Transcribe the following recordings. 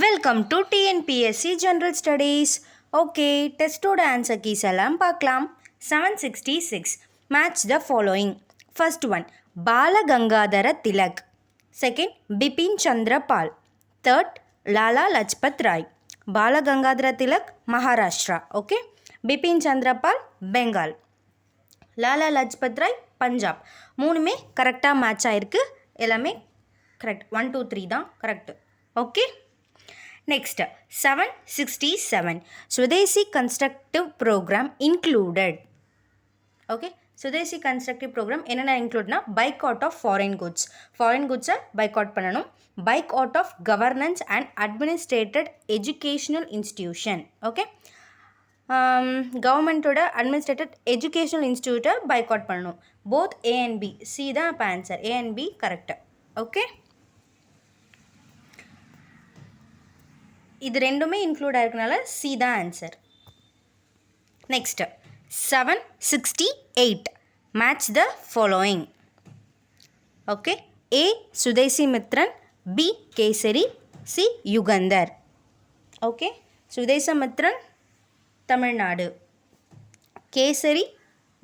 Welcome to TNPSC general studies. Okay, டெஸ்ட்டோட answer keys எல்லாம் பார்க்கலாம். 766 match the following. First one Balagangadhara Tilak, second Bipin Chandra Pal, third Lala Lajpat Rai. Balagangadhara Tilak Maharashtra, okay. Bipin Chandra Pal Bengal, Lala Lajpat Rai Punjab. மூணுமே கரெக்டாக match ஆகிருக்கு. எல்லாமே கரெக்ட். 1 2 3 தான் correct. Okay. Next, 767 Swadeshi Constructive Program included. Okay, Swadeshi Constructive Program என்னென்ன இன்க்ளூட்னா boycott of foreign goods. Foreign goods-ஐ boycott பண்ணணும். Boycott of governance and administrated educational institution. Okay, கவர்மெண்ட்டோட administrated educational இன்ஸ்டியூட்டை boycott பண்ணணும். Both A and B. C தான் இப்போ answer. A and B correct. Okay, இது ரெண்டுமே include ஆகிருக்கனால சி தான் answer. Next 768 match the following. Okay, A Swadeshi Mitran, B Kesari, C Yugantar. Okay, Swadesamitran Tamil Nadu, Kesari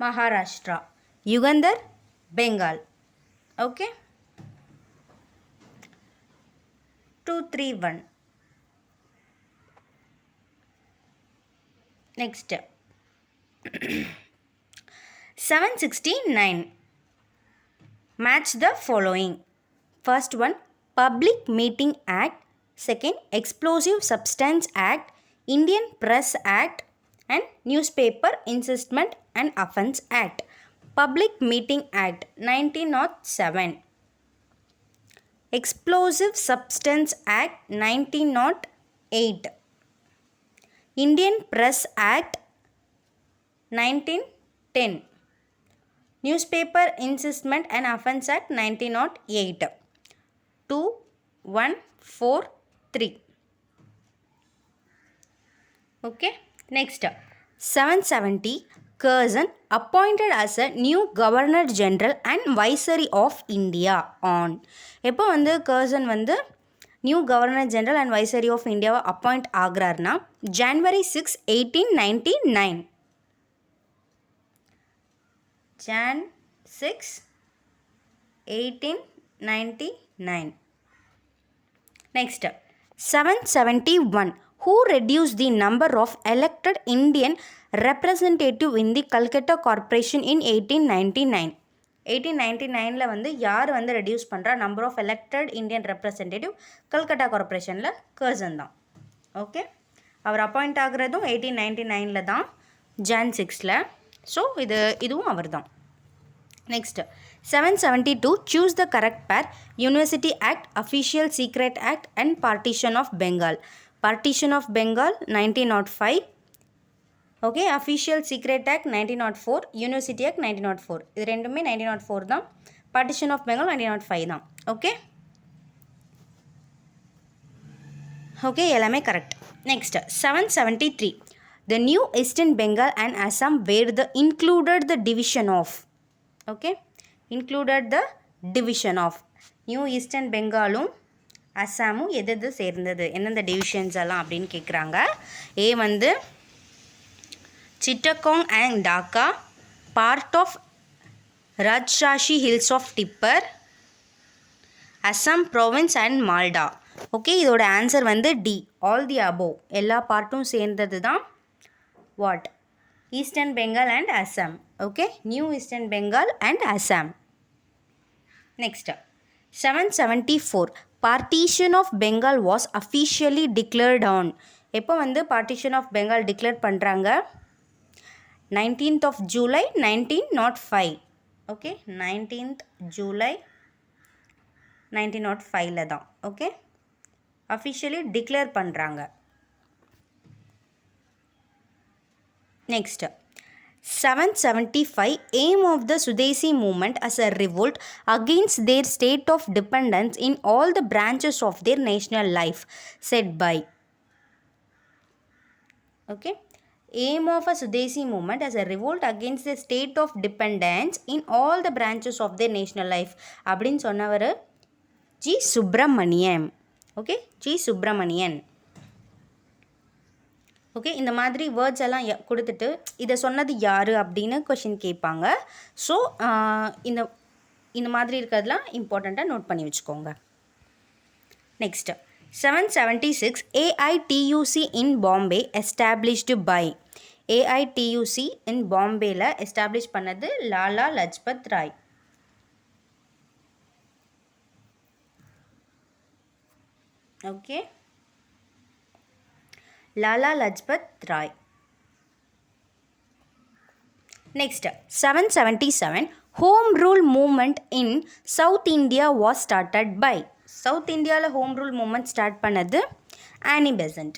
Maharashtra, Yugantar Bengal. Okay, 231. Next, 769 match the following. First one Public Meeting Act, second Explosive Substance Act, Indian Press Act and Newspaper Insistment and Offence Act. Public Meeting Act 1907, Explosive Substance Act 1908, Indian Press Act 1910, Newspaper Insistment and Offence Act 1908. 2 1 4 3. Okay, next 770 Curzon appointed as a new Governor General and Viceroy of India on. எப்போ வந்து Curzon வந்து new governor general and viceroy of இந்தியாவை appoint ஆகிறார்னா January 6, 1899. Jan 6, 1899. Next, 771 who reduced the number of elected Indian representative in the Calcutta Corporation in 1899. 1899 வந்து யார் வந்து reduce பண்ணுறா number of elected Indian representative Calcutta கார்பரேஷனில் கர்சன் தான். Okay, அவர் appoint ஆகுறதும் 1899 தான், Jan 6. ஸோ இதுவும் அவர் தான். Next 772 choose the correct pair. University act, official secret act and partition of Bengal. Partition of Bengal 1905. Okay, official secret act 1904, university act 1904. இது ரெண்டுமே 1904 தான். பார்ட்டிஷன் ஆஃப் பெங்கால் 1905 தான். ஓகே ஓகே, எல்லாமே correct. Next 773 the new eastern Bengal and Assam were the included the division of. Okay, included the division of. New eastern பெங்காலும் அசாமும் எது சேர்ந்தது, எந்தெந்த டிவிஷன்ஸ் எல்லாம் அப்படின்னு கேட்குறாங்க. ஏ வந்து Chittagong and Dhaka, part of Rajshahi Hills of Tipper, Assam province and Malda. Okay, இதோட ஆன்சர் வந்து டி, ஆல் தி அபோவ். எல்லா பார்ட்டும் சேர்ந்தது தான் what, Eastern Bengal and Assam. Okay, New eastern Bengal and Assam. Next 774 partition of Bengal was officially declared on. எப்போ வந்து partition of Bengal declare பண்ணுறாங்க? 19th of July 1905. Okay, 19th July 1905 தான். ஓகே, அஃபிஷியலி டிக்ளேர் பண்ணுறாங்க. Next 775 aim of the Swadeshi movement as a revolt against their state of dependence in all the branches of their national life, said by. Okay, aim of a Swadeshi movement as a revolt against the state of dependence in all the branches of their national life அப்படின்னு சொன்னவர் G Subramaniam. Okay, G Subramanian. Okay, இந்த மாதிரி words எல்லாம் கொடுத்துட்டு இதை சொன்னது யார் அப்படின்னு கொஷின் கேட்பாங்க. ஸோ இந்த இந்த மாதிரி இருக்கிறதுலாம் இம்பார்ட்டண்ட்டாக நோட் பண்ணி வச்சுக்கோங்க. Next 776 AITUC in Bombay established by. AITUC in பாம்பேல எஸ்டாப்ளிஷ் பண்ணது Lala Lajpat Rai. Okay, Lala Lajpat Rai. Next 777 Home Rule Movement in South India was started by. South India la Home Rule Movement start பண்ணது Annie Besant.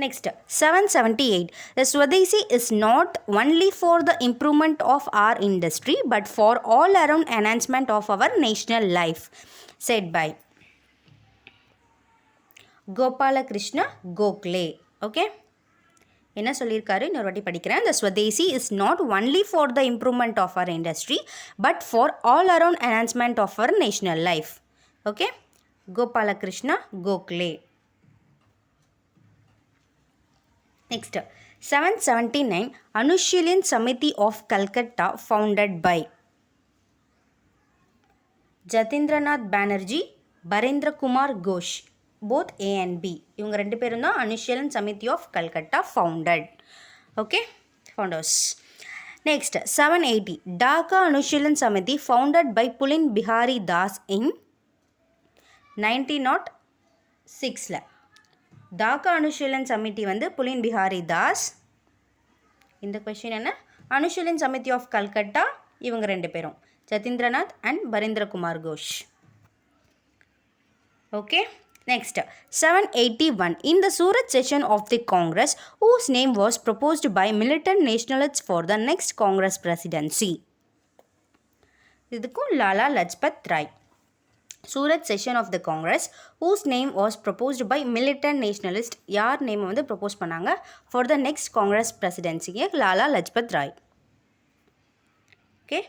Next 778 The Swadeshi is not only for the improvement of our industry but for all around enhancement of our national life, said by Gopalakrishna Gokhale. Okay, என்ன சொல்லியிருக்காரு இன்னொரு வாட்டி படிக்கிறேன். The Swadeshi is not only for the improvement of our industry but for all around enhancement of our national life. Okay, Gopalakrishna Gokhale. Next 779 Anushilin Samiti of Calcutta founded by Jatindranath Banerjee, Barendra Kumar Ghosh, both A and B. இவங்க ரெண்டு பேரும் தான் Anushilan Samiti of Calcutta founded. Okay, founders. Next 780 Dhaka Anushilan Samiti founded by Pulin Bihari Das in 1906. Dhaka Anushilan Samiti வந்து புலின் பிஹாரி தாஸ். இந்த question என்ன? Anushilan Samiti of Calcutta இவங்க ரெண்டு பேரும் Jatindranath and Barendra Kumar Ghosh. Okay, next 781 in the Surat session of the Congress whose name was proposed by militant nationalists for the next Congress presidency. இதுக்கும் Lala Lajpat Rai. Surat session of the Congress whose name was proposed by militant nationalist. யார் name வந்து propose பண்ணாங்க for the next Congress presidency? Lala Lajpat Rai. Okay,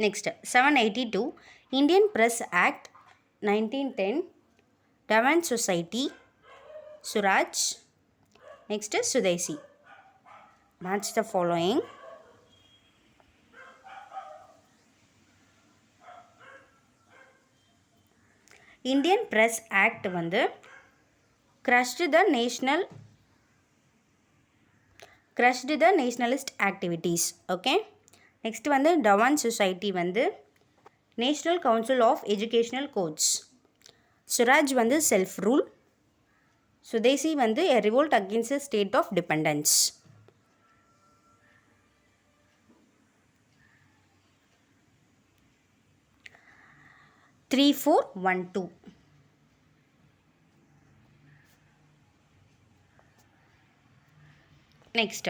next 782 Indian Press Act 1910 Dewan Society, Suraj. Next is Swadeshi. Match the following. Indian Press Act வந்து crushed the nationalist activities. Okay. Next வந்து Dewan Society வந்து National Council of Educational Codes. Suraj வந்து self rule. சுதேசி வந்து a revolt against the state of dependence. Three, 4, 1, 2. Next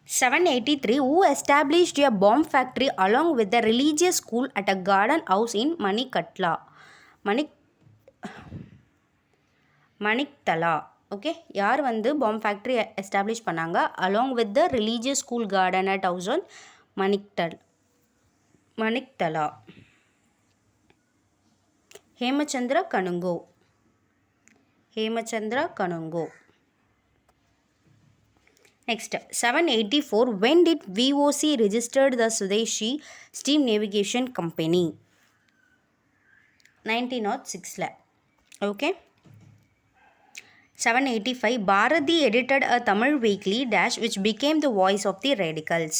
783 who established a bomb factory along with the religious school at a garden house in Maniktala. Okay, யார் வந்து bomb factory establish பண்ணாங்க along with the religious school garden at house on Maniktala? Hemchandra Kanungo. Next 784 when did VOC registered the Swadeshi Steam Navigation Company? 1906. Okay. 785 Bharati edited a Tamil weekly dash which became the voice of the radicals.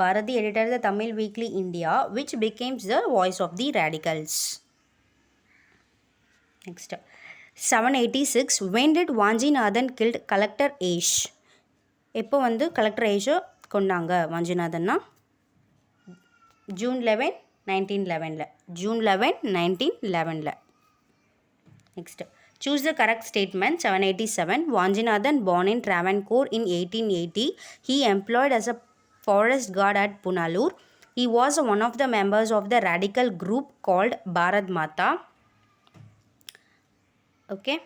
Bharati edited the Tamil weekly India which became the voice of the radicals. Next 786 when did Vanjinathan killed Collector Ash? எப்போ வந்து collector ஏஷை கொண்டாங்க வாஞ்சிநாதன்னா? June 11, 1911. June 11, 1911. Next choose the correct statement. 787 Vanjinathan born in Travancore in 1880. He employed as a forest guard at Punalur. He was one of the members of the radical group called Bharat Mata. Okay,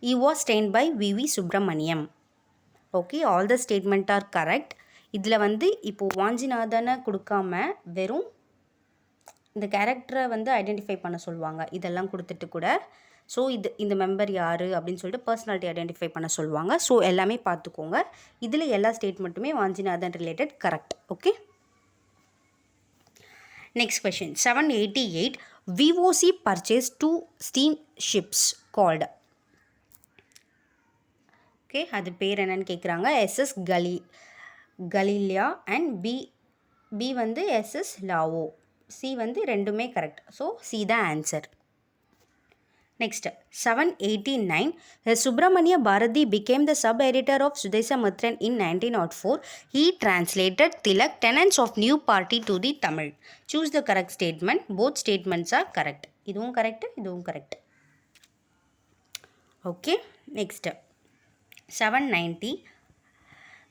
he was trained by V.V. Subramaniam. Okay, all the statements are correct. இதில் வந்து இப்போது வாஞ்சிநாதனை கொடுக்காம வெறும் இந்த கேரக்டரை வந்து identify பண்ண சொல்லுவாங்க. இதெல்லாம் கொடுத்துட்டு கூட ஸோ இந்த மெம்பர் யார் அப்படின்னு சொல்லிட்டு பர்சனாலிட்டி ஐடென்டிஃபை பண்ண சொல்லுவாங்க. ஸோ எல்லாமே பார்த்துக்கோங்க. இதில் எல்லா ஸ்டேட்மெண்ட்டுமே Vanchinathan related correct. Okay, next question 788 VOC purchased 2 steamships called. Okay, அது பேர் என்னன்னு கேட்குறாங்க. SS கலீலியா அண்ட் பி வந்து SS லாவோ. சி வந்து ரெண்டுமே correct. So C the answer. Next, 789, Subramania Bharati became the sub-editor of Sudeshamitran in 1904. He translated Tilak Tenets of New Party to the Tamil. Choose the correct statement. Both statements are correct. இதுவும் correct, இதுவும் correct. Okay, next, 790,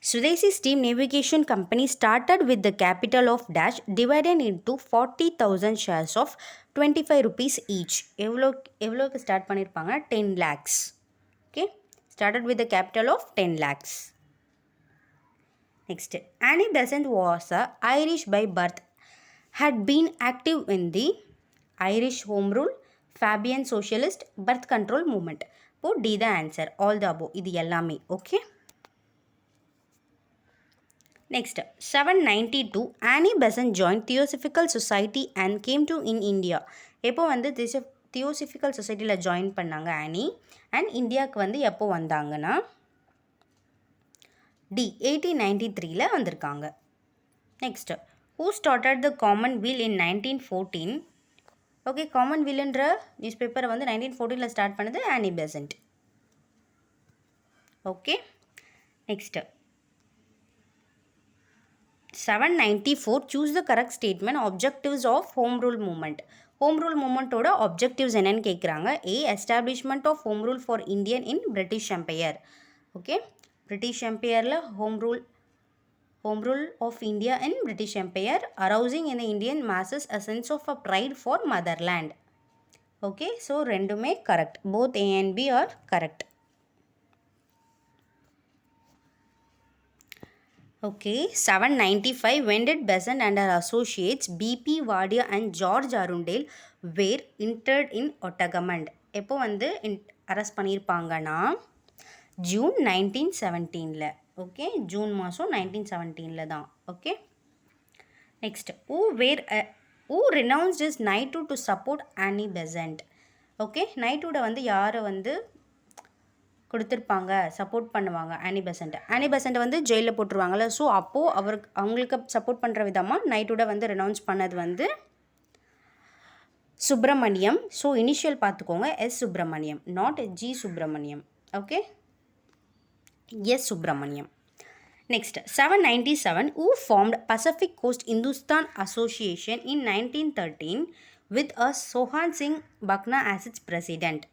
Swadeshi Steam Navigation Company started with the capital of dash divided into 40,000 shares of 25 rupees each. எவ்வளோக்கு start பண்ணியிருப்பாங்க? 10 lakhs. Okay, started with the capital of 10 lakhs. Next, Annie Besant was Irish by birth, had been active in the Irish Home Rule, Fabian Socialist, birth control movement. Put D the answer. All the above. இது எல்லாமே. Okay. Next, 792, Annie Besant joined Theosophical Society and came to in India. எப்போ வந்து தியோசிஃபிக்கல் சொசைட்டியில் join பண்ணாங்க ஆனி, and இந்தியாவுக்கு வந்து எப்போ வந்தாங்கன்னா டி 1893 வந்திருக்காங்க. Next, who started the Commonwealth in 1914? Okay, காமன்வெல்த்ன்ற நியூஸ் பேப்பரை வந்து 1914 ஸ்டார்ட் பண்ணது Annie Besant. Okay, next 794, choose the correct statement. Objectives of Home Rule Movement. Home Rule Movementோட objectives என்னன்னு கேட்குறாங்க. A, establishment of Home Rule for Indian in British Empire. Okay, British Empireல Home Rule of India in British Empire, arousing in the Indian masses a sense of a pride for motherland. Okay, so ரெண்டுமே correct. Both A and B are correct. Okay, 795, when did Besant and her associates BP Wadia and George Arundel were interred in Otagamand? எப்போ வந்து arrest பண்ணியிருப்பாங்கன்னா June 1917. Okay, June மாதம் 1917 தான். Okay, next, who renounced his knighthood to support Annie Besant? Okay, knighthood வந்து யாரை வந்து கொடுத்துருப்பாங்க, support பண்ணுவாங்க? ஆனி பெசண்ட்டை வந்து ஜெயிலில் போட்டுருவாங்கள்ல. ஸோ அப்போது அவங்களுக்கு சப்போர்ட் பண்ணுற விதமாக நைட்டோட வந்து ரெனவுன்ஸ் பண்ணது வந்து சுப்பிரமணியம். ஸோ இனிஷியல் பார்த்துக்கோங்க, S Subramaniam, not G Subramaniam. Okay, S Subramaniam. Next, 797, who formed Pacific Coast Hindustan Association in 1913 with a Sohan Singh Bhakna as its president?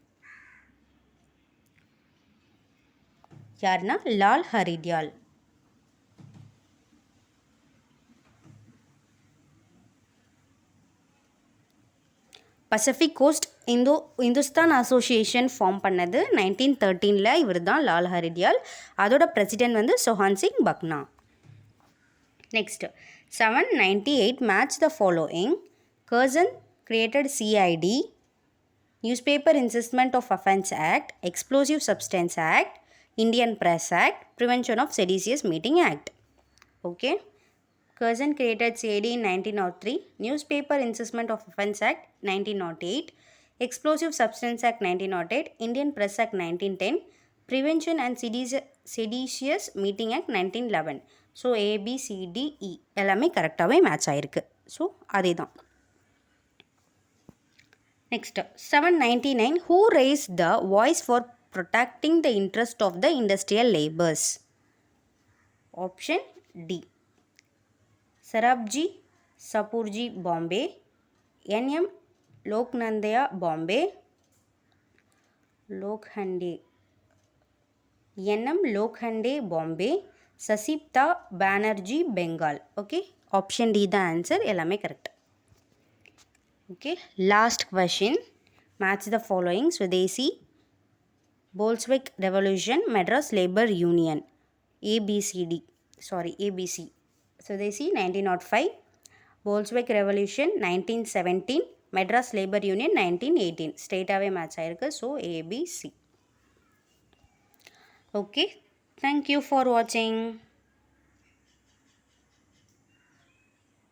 யாருன்னா Lal Hardayal. Pacific Coast Hindustan Association form பண்ணது 1913 இவர் தான், லால் ஹரித்யால். அதோட பிரசிடென்ட் வந்து சொஹான் சிங் பக்னா. Next, 798, match the following. Curzon created CID, Newspaper Incitement of Offence Act, Explosive Substance Act, Indian Press Act, Prevention of Seditious Meeting Act. Okay, Curzon created CID in 1903, Newspaper Incitement of Offence Act 1908, Explosive Substance Act 1908, Indian Press Act 1910, Prevention and Seditious Meeting Act 1911. So ABCDE எல்லாமே கரெக்டாகவே match ஆகிருக்கு. So அதே தான். Next, 799, who raised the voice for protecting the interest of the industrial labours? Option D, Sarabji Sapurji Bombay, N.M. Lokhandaya Bombay, N.M. Lokhande Bombay, Sasipta Banerjee Bengal. Okay, option D the answer. எல்லாமே correct. Okay, last question. Match the following. Swadeshi, Bolshevik Revolution, Madras Labour Union. ABCD. Sorry, ABC. Swadeshi 1905, Bolshevik Revolution 1917, Madras Labor Union 1918. Straight away match ஆயிருக்கு. So ABC. Okay. Thank you for watching.